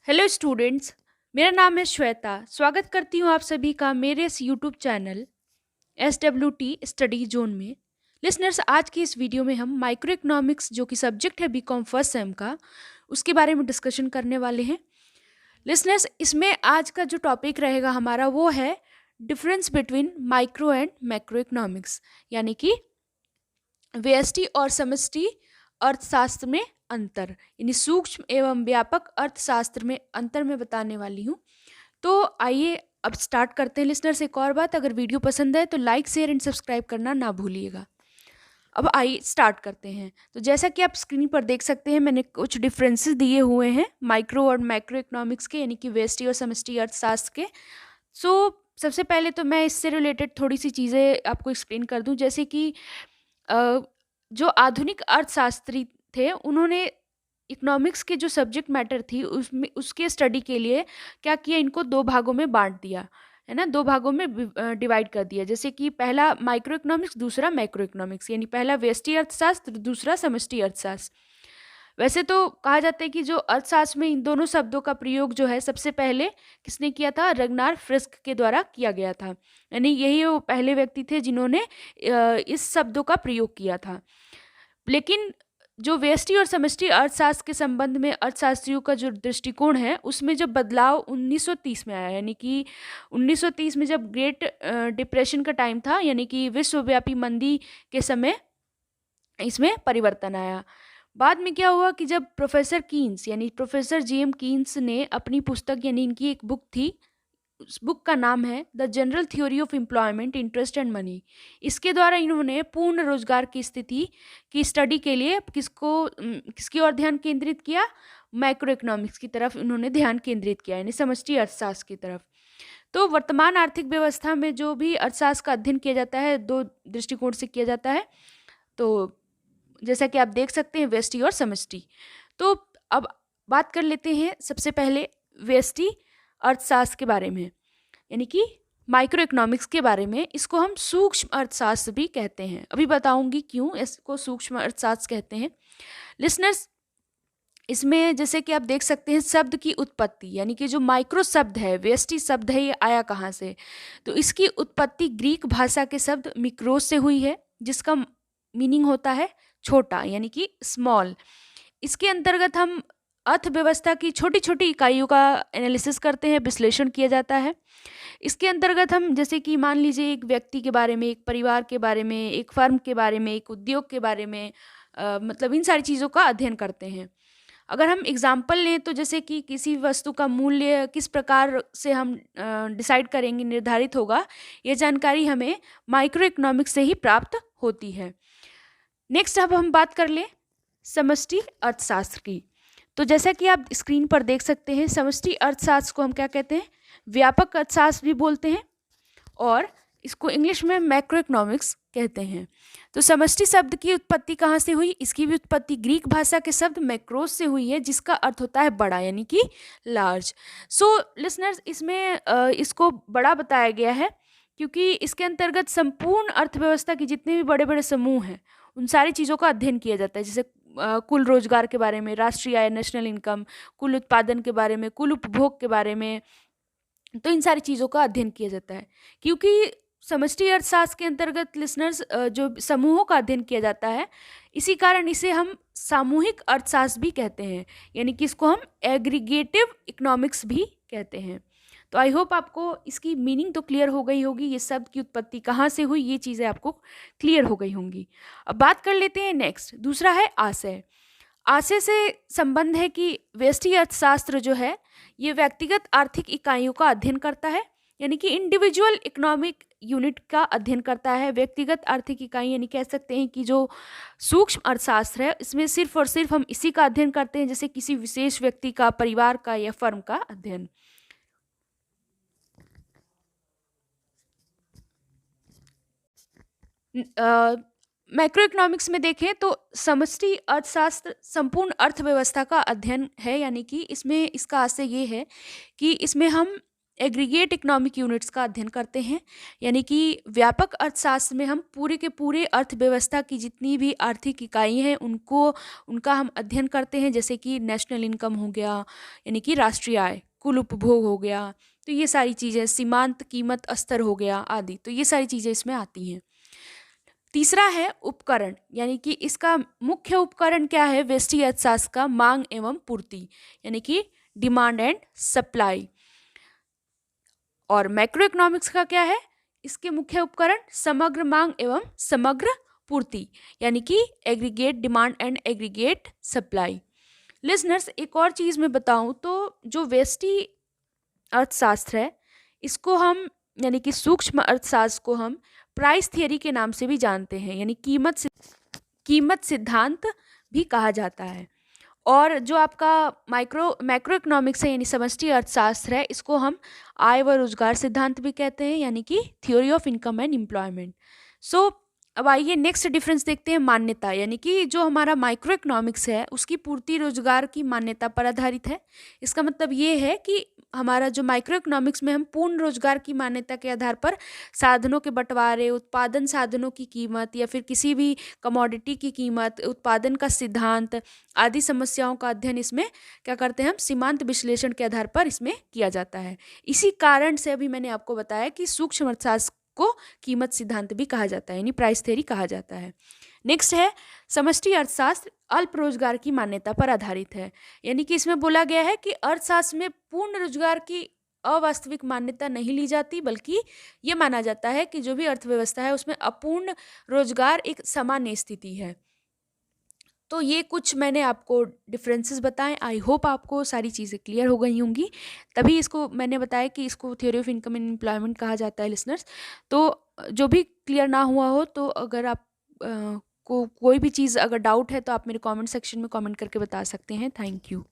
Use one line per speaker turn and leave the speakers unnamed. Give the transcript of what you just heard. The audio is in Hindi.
Hello students. मेरा नाम है श्वेता। स्वागत करती हूँ आप सभी का मेरे इस YouTube channel SWT study zone में। लिसनर्स, आज की इस वीडियो में हम माइक्रो इकोनॉमिक्स जो कि सब्जेक्ट है बीकॉम फर्स्ट सेम का, उसके बारे में डिस्कशन करने वाले हैं। लिसनर्स, इसमें आज का जो टॉपिक रहेगा हमारा वो है difference between micro and macro economics, यानी कि व्यष्टि और समष्टि अर्थशास्त्र में अंतर, यानी सूक्ष्म एवं व्यापक अर्थशास्त्र में अंतर में बताने वाली हूँ। तो आइए अब स्टार्ट करते हैं। लिसनर्स, एक और बात, अगर वीडियो पसंद है तो लाइक शेयर एंड सब्सक्राइब करना ना भूलिएगा। अब आइए स्टार्ट करते हैं। तो जैसा कि आप स्क्रीन पर देख सकते हैं, मैंने कुछ डिफरेंसेस दिए हुए हैं माइक्रो और मैक्रो इकोनॉमिक्स के, यानी कि व्यष्टि और समष्टि अर्थशास्त्र के। सबसे पहले तो मैं इससे रिलेटेड थोड़ी सी चीज़ें आपको एक्सप्लेन कर दूं। जैसे कि अ, जो आधुनिक अर्थशास्त्री थे, उन्होंने इकोनॉमिक्स के जो सब्जेक्ट मैटर थी उसमें उसके स्टडी के लिए क्या किया, इनको दो भागों में बांट दिया, है ना। दो भागों में डिवाइड कर दिया। जैसे कि पहला माइक्रो इकोनॉमिक्स, दूसरा मैक्रो इकोनॉमिक्स, यानी पहला व्यष्टि अर्थशास्त्र, दूसरा समष्टि अर्थशास्त्र। वैसे तो कहा जाता है कि जो अर्थशास्त्र में इन दोनों शब्दों का प्रयोग जो है सबसे पहले किसने किया था, रगनार फ्रिस्क के द्वारा किया गया था। यानी यही वो पहले व्यक्ति थे जिन्होंने इस शब्दों का प्रयोग किया था। लेकिन जो व्यष्टि और समष्टि अर्थशास्त्र के संबंध में अर्थशास्त्रियों का जो दृष्टिकोण है, उसमें जब बदलाव 1930 में आया, यानी कि 1930 में जब ग्रेट डिप्रेशन का टाइम था, यानी कि विश्वव्यापी मंदी के समय इसमें परिवर्तन आया। बाद में क्या हुआ कि जब प्रोफेसर कीन्स, यानी प्रोफेसर जेम कीन्स ने अपनी पुस्तक, यानी इनकी एक बुक थी, उस बुक का नाम है the general theory of employment, interest and money. इसके द्वारा इन्होंने पूर्ण रोजगार की स्थिति की स्टडी के लिए किसकी ओर ध्यान केंद्रित किया, मैक्रो इकोनॉमिक्स की तरफ इन्होंने ध्यान केंद्रित किया, यानी समष्टि अर्थशास्त्र की तरफ। तो वर्तमान आर्थिक व्यवस्था में जो भी अर्थशास्त्र का अध्ययन किया जाता है, दो दृष्टिकोण से किया जाता है। तो जैसा कि आप देख सकते हैं, व्यष्टि और समष्टि। तो अब बात कर लेते हैं सबसे पहले व्यष्टि अर्थशास्त्र के बारे में, यानी कि माइक्रो इकोनॉमिक्स के बारे में। इसको हम सूक्ष्म अर्थशास्त्र भी कहते हैं। अभी बताऊंगी क्यों इसको सूक्ष्म अर्थशास्त्र कहते हैं। लिसनर्स, इसमें जैसे कि आप देख सकते हैं शब्द की उत्पत्ति, यानी कि जो माइक्रो शब्द है, व्यष्टि शब्द है, ये आया कहाँ से। तो इसकी उत्पत्ति ग्रीक भाषा के शब्द मिक्रोस से हुई है, जिसका मीनिंग होता है छोटा, यानी कि स्मॉल। इसके अंतर्गत हम अर्थव्यवस्था की छोटी छोटी इकाइयों का एनालिसिस करते हैं, विश्लेषण किया जाता है। इसके अंतर्गत हम जैसे कि मान लीजिए एक व्यक्ति के बारे में, एक परिवार के बारे में, एक फर्म के बारे में, एक उद्योग के बारे में, मतलब इन सारी चीज़ों का अध्ययन करते हैं। अगर हम एग्जाम्पल लें तो जैसे कि किसी वस्तु का मूल्य किस प्रकार से हम डिसाइड करेंगे, निर्धारित होगा, ये जानकारी हमें माइक्रो इकोनॉमिक्स से ही प्राप्त होती है। नेक्स्ट अब हम बात कर लें समष्टि अर्थशास्त्र की। तो जैसा कि आप स्क्रीन पर देख सकते हैं, समष्टि अर्थशास्त्र को हम क्या कहते हैं, व्यापक अर्थशास्त्र भी बोलते हैं, और इसको इंग्लिश में मैक्रो इकोनॉमिक्स कहते हैं। तो समष्टि शब्द की उत्पत्ति कहाँ से हुई, इसकी भी उत्पत्ति ग्रीक भाषा के शब्द मैक्रोस से हुई है, जिसका अर्थ होता है बड़ा, यानी कि लार्ज। लिसनर्स, इसमें इसको बड़ा बताया गया है क्योंकि इसके अंतर्गत संपूर्ण अर्थव्यवस्था के जितने भी बड़े बड़े समूह हैं, उन सारी चीज़ों का अध्ययन किया जाता है। जैसे कुल रोजगार के बारे में, राष्ट्रीय आय, नेशनल इनकम, कुल उत्पादन के बारे में, कुल उपभोग के बारे में, तो इन सारी चीज़ों का अध्ययन किया जाता है। क्योंकि समष्टि अर्थशास्त्र के अंतर्गत लिसनर्स जो समूहों का अध्ययन किया जाता है, इसी कारण इसे हम सामूहिक अर्थशास्त्र भी कहते हैं, यानी कि इसको हम एग्रीगेटिव इकोनॉमिक्स भी कहते हैं। तो आई होप आपको इसकी मीनिंग तो क्लियर हो गई होगी, ये शब्द की उत्पत्ति कहाँ से हुई, ये चीज़ें आपको क्लियर हो गई होंगी। अब बात कर लेते हैं नेक्स्ट, दूसरा है आशय। आशय से संबंध है कि व्यष्टि अर्थशास्त्र जो है, ये व्यक्तिगत आर्थिक इकाइयों का अध्ययन करता है, यानी कि इंडिविजुअल इकोनॉमिक यूनिट का अध्ययन करता है। व्यक्तिगत आर्थिक इकाई, यानी कह सकते हैं कि जो सूक्ष्म अर्थशास्त्र है, इसमें सिर्फ और सिर्फ हम इसी का अध्ययन करते हैं, जैसे किसी विशेष व्यक्ति का, परिवार का या फर्म का अध्ययन। मैक्रो इकोनॉमिक्स में देखें तो समष्टि अर्थशास्त्र संपूर्ण अर्थव्यवस्था का अध्ययन है, यानी कि इसमें इसका आशय ये है कि इसमें हम एग्रीगेट इकोनॉमिक यूनिट्स का अध्ययन करते हैं, यानी कि व्यापक अर्थशास्त्र में हम पूरे के पूरे अर्थव्यवस्था की जितनी भी आर्थिक इकाई हैं उनका हम अध्ययन करते हैं, जैसे कि नेशनल इनकम हो गया, यानी कि राष्ट्रीय आय, कुल उपभोग हो गया, तो ये सारी चीज़ें, सीमांत कीमत स्तर हो गया आदि, तो ये सारी चीज़ें इसमें आती हैं। तीसरा है उपकरण, यानी कि इसका मुख्य उपकरण क्या है व्यष्टि अर्थशास्त्र का, मांग एवं पूर्ति, यानी कि डिमांड एंड सप्लाई। और मैक्रो इकोनॉमिक्स का क्या है, इसके मुख्य उपकरण समग्र मांग एवं समग्र पूर्ति, यानी कि aggregate demand and aggregate supply. Listeners, एक और चीज़ मैं बताऊं तो जो व्यष्टि अर्थशास्त्र है इसको हम, यानी कि सूक्ष्म अर्थशास्त्र को हम प्राइस थियरी के नाम से भी जानते हैं, यानी कीमत सिद्धांत भी कहा जाता है। और जो आपका मैक्रो इकोनॉमिक्स है, यानी समष्टि अर्थशास्त्र है, इसको हम आय व रोजगार सिद्धांत भी कहते हैं, यानी कि theory of income and employment. So अब आइए नेक्स्ट डिफरेंस देखते हैं, मान्यता, यानी कि जो हमारा माइक्रो इकोनॉमिक्स है उसकी पूर्ति रोजगार की मान्यता पर आधारित है। इसका मतलब ये है कि हमारा जो माइक्रो इकोनॉमिक्स में हम पूर्ण रोजगार की मान्यता के आधार पर साधनों के बंटवारे, उत्पादन साधनों की कीमत या फिर किसी भी कमोडिटी की कीमत, उत्पादन का सिद्धांत आदि समस्याओं का अध्ययन इसमें क्या करते हैं, हम सीमांत विश्लेषण के आधार पर इसमें किया जाता है। इसी कारण से अभी मैंने आपको बताया कि सूक्ष्म अर्थशास्त्र को कीमत सिद्धांत भी कहा जाता है, यानी प्राइस थ्योरी कहा जाता है। नेक्स्ट है समष्टि अर्थशास्त्र, अल्प रोजगार की मान्यता पर आधारित है, यानी कि इसमें बोला गया है कि अर्थशास्त्र में पूर्ण रोजगार की अवास्तविक मान्यता नहीं ली जाती, बल्कि ये माना जाता है कि जो भी अर्थव्यवस्था है उसमें अपूर्ण रोजगार एक सामान्य स्थिति है। तो ये कुछ मैंने आपको डिफरेंसेस बताएं। आई होप आपको सारी चीज़ें क्लियर हो गई होंगी, तभी इसको मैंने बताया कि इसको theory of income and employment कहा जाता है। लिसनर्स, तो जो भी क्लियर ना हुआ हो तो अगर आप को कोई भी चीज़ अगर डाउट है तो आप मेरे कमेंट सेक्शन में कमेंट करके बता सकते हैं। Thank you.